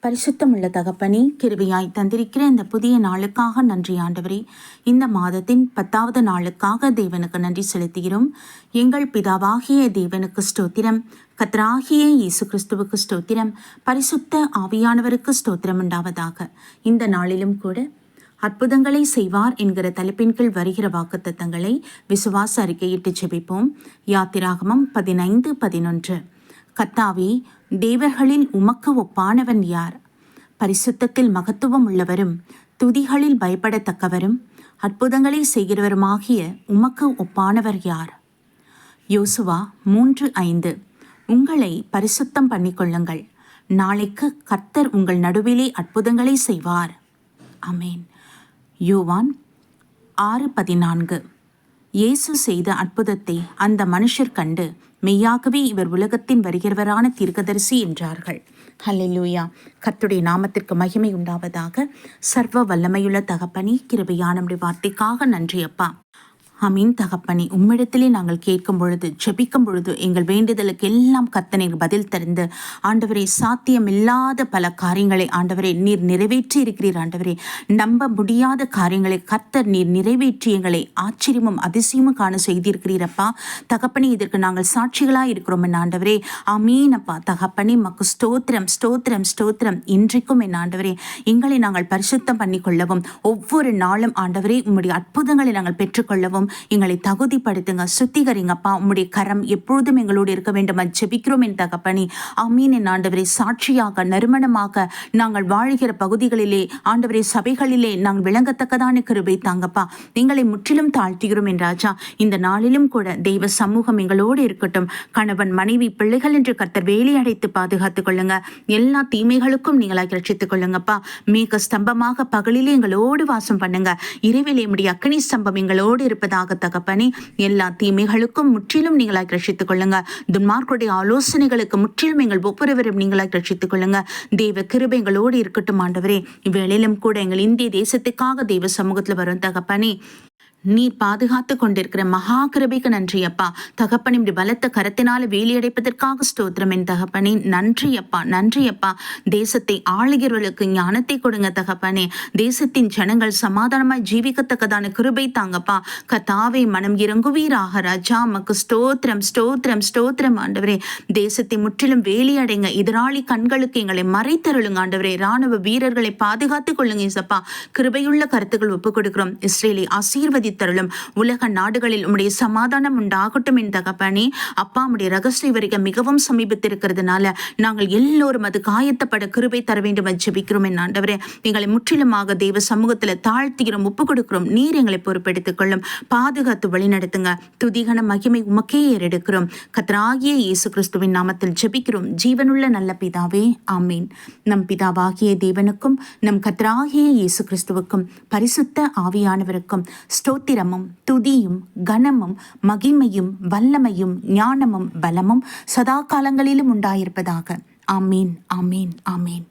பரிசுத்தமுள்ள தகப்பனே, கிருபையாய் தந்திருக்கிற இந்த புதிய நாளுக்காக நன்றி ஆண்டவரே. இந்த மாதத்தின் 10வது நாளுக்காக தேவனுக்கு நன்றி செலுத்துகிறோம். எங்கள் பிதாவாகிய தேவனுக்கு ஸ்தோத்திரம், கர்த்தராகிய இயேசு கிறிஸ்துவுக்கு ஸ்தோத்திரம், பரிசுத்த ஆவியானவருக்கு ஸ்தோத்திரம் உண்டாவதாக. இந்த நாளிலும் கூட அற்புதங்களை செய்வார் என்கிற தலைப்பின் கீழ் வருகிற வாக்குத்தத்தங்களை விசுவாச அறிக்கையிட்டு ஜெபிப்போம். யாத்திராகமம் 15:11. கர்த்தாவே, தேவர்களில் உமக்கு ஒப்பானவன் யார்? பரிசுத்தத்தில் மகத்துவம் உள்ளவரும் துதிகளில் பயப்படத்தக்கவரும் அற்புதங்களை செய்கிறவருமாகிய உமக்கு ஒப்பானவர் யார்? யோசுவா 3:5. உங்களை பரிசுத்தம் பண்ணிக்கொள்ளுங்கள், நாளைக்கு கர்த்தர் உங்கள் நடுவிலே அற்புதங்களை செய்வார். ஆமென். யோவான் 6:14. இயேசு செய்த அற்புதத்தை அந்த மனுஷர் கண்டு மெய்யாகவே இவர் உலகத்தின் வருகிறவரான தீர்க்கதரிசி என்றார்கள். ஹல்லேலூயா. கர்த்தருடைய நாமத்திற்கு மகிமை உண்டாவதாக. சர்வ வல்லமையுள்ள தகப்பனே, கிருபையான நம்முடைய வார்த்தைக்காக நன்றி அப்பா. ஆமீன் தகப்பனே, உம்மிடத்திலே நாங்கள் கேட்கும் பொழுது, ஜெபிக்கும் பொழுது எங்கள் வேண்டுதலுக்கு எல்லாம் கர்த்தர் நீர் பதில் தருந்து ஆண்டவரே, சாத்தியமில்லாத பல காரியங்களை ஆண்டவரே நீர் நிறைவேற்றி இருக்கிறீர். ஆண்டவரே, நம்ப முடியாத காரியங்களை கர்த்தர் நீர் நிறைவேற்றி எங்களை ஆச்சரியமும் அதிசயமும் காண செய்திருக்கிறீரப்பா. தகப்பனே, இதற்கு நாங்கள் சாட்சிகளாக இருக்கிறோம் என் ஆண்டவரே. ஆமீன் அப்பா. தகப்பனே, மக்கு ஸ்தோத்திரம் ஸ்தோத்திரம் ஸ்தோத்திரம். இன்றைக்கும் என் ஆண்டவரே, எங்களை நாங்கள் பரிசுத்தம் பண்ணி கொள்ளவும், ஒவ்வொரு நாளும் ஆண்டவரே உம்முடைய அற்புதங்களை நாங்கள் பெற்றுக்கொள்ளவும் எங்களை தகுதிப்படுத்துங்க, சுத்திகரிங்கப்பா. உம்முடைய கரம் எப்பொழுதும் எங்களோடு இருக்க வேண்டும் ஜெபிக்கிறோம் என் தகப்பனே. ஆமீன் என் ஆண்டவரே. சாட்சியாக நறுமணமாக நாங்கள் வாழ்கிற பகுதிகளிலே ஆண்டவரே, சபைகளிலே நாங்கள் விளங்கத்தக்கதான கிருபை தாங்கப்பா. எங்களை முற்றிலும் தாழ்த்துகிறோம் என் ராஜா. இந்த நாளிலும் கூட தெய்வ சமூகம் எங்களோடு இருக்கட்டும். கணவன், மனைவி, பிள்ளைகள் என்று கர்த்தர் வேலி அடைத்து பாதுகாத்துக் கொள்ளுங்க. எல்லா தீமைகளுக்கும் நீங்களாக ரட்சித்துக் கொள்ளுங்கப்பா. மேக ஸ்தம்பமாக பகலிலே எங்களோடு வாசம் பண்ணுங்க. இரவிலே உம்முடைய அக்கினி ஸ்தம்பம் எங்களோடு இருப்பதாக தகப்பனே. எல்லா தீமைகளுக்கும் முற்றிலும் நீங்களாக ரட்சித்துக் கொள்ளுங்க. துன்மார்க்குடைய ஆலோசனைகளுக்கு முற்றிலும் எங்கள் ஒவ்வொருவரும் நீங்களாக ரட்சித்துக் கொள்ளுங்க. தெய்வ கிருபை எங்களோடு இருக்கட்டும் ஆண்டவரே. இவ்வேளையிலும் கூட எங்கள் இந்திய தேசத்துக்காக தெய்வ சமூகத்தில் வரும் தகப்பனே, நீர் பாதுகாத்து கொண்டிருக்கிற மகா கிருபைக்கு நன்றி அப்பா. தகப்பனே, இப்படி பலத்த கரத்தினால வேலியடைப்பதற்காக ஸ்தோத்திரம் என் தகப்பனே. நன்றி அப்பா, நன்றி அப்பா. தேசத்தை ஆளுகிறவர்களுக்கு ஞானத்தை கொடுங்க தகப்பனே. தேசத்தின் ஜனங்கள் சமாதானமாய் ஜீவிக்கத்தக்கதான கிருபை தாங்கப்பா. கர்த்தாவே, மனம் இறங்குவீராக ராஜா. மக்கு ஸ்தோத்திரம் ஸ்தோத்திரம் ஸ்தோத்திரம் ஆண்டவரே. தேசத்தை முற்றிலும் வேலியடைங்க. எதிராளி கண்களுக்கு எங்களை மறைத்தருளுங்க ஆண்டவரே. ராணுவ வீரர்களை பாதுகாத்துக் கொள்ளுங்க இசப்பா. கிருபையுள்ள கருத்துக்கள் ஒப்புக் கொடுக்கிறோம். இஸ்ரேலை ஆசீர்வதி தருளும். உலக நாடுகளில் உம்முடைய சமாதானம் உண்டாகட்டும் என் தகப்பனே. அப்பா, உம்முடைய ரகசிய வரிகை மிகவும் சமீபத்திருக்கிறதுனால நாங்கள் எல்லோரும் அது காயத்தப்பட கிருபை தர வேண்டும் ஜெபிக்கிறோம் என் ஆண்டவரே. எங்களை முற்றிலுமாக தெய்வ சமூகத்தில் தாழ்த்துகிறோம், ஒப்புக் கொடுக்கிறோம். நீர் எங்களை பொறுப்பெடுத்துக் கொள்ளும், பாதுகாத்து வழிநடத்துங்க. துதிகன மகிமை உமக்கே ஏறெடுக்கிறோம். கர்த்தராகிய இயேசு கிறிஸ்துவின் நாமத்தில் ஜெபிக்கிறோம் ஜீவனுள்ள நல்ல பிதாவே, ஆமீன். நம் பிதாவாகிய தேவனுக்கும் நம் கர்த்தராகிய இயேசு கிறிஸ்துவுக்கும் பரிசுத்த ஆவியானவருக்கும் ஸ்தோத்திரமும் துதியும் கனமும் மகிமையும் வல்லமையும் ஞானமும் பலமும் சதா காலங்களிலும் உண்டாயிருப்பதாக. ஆமீன், ஆமீன், ஆமீன்.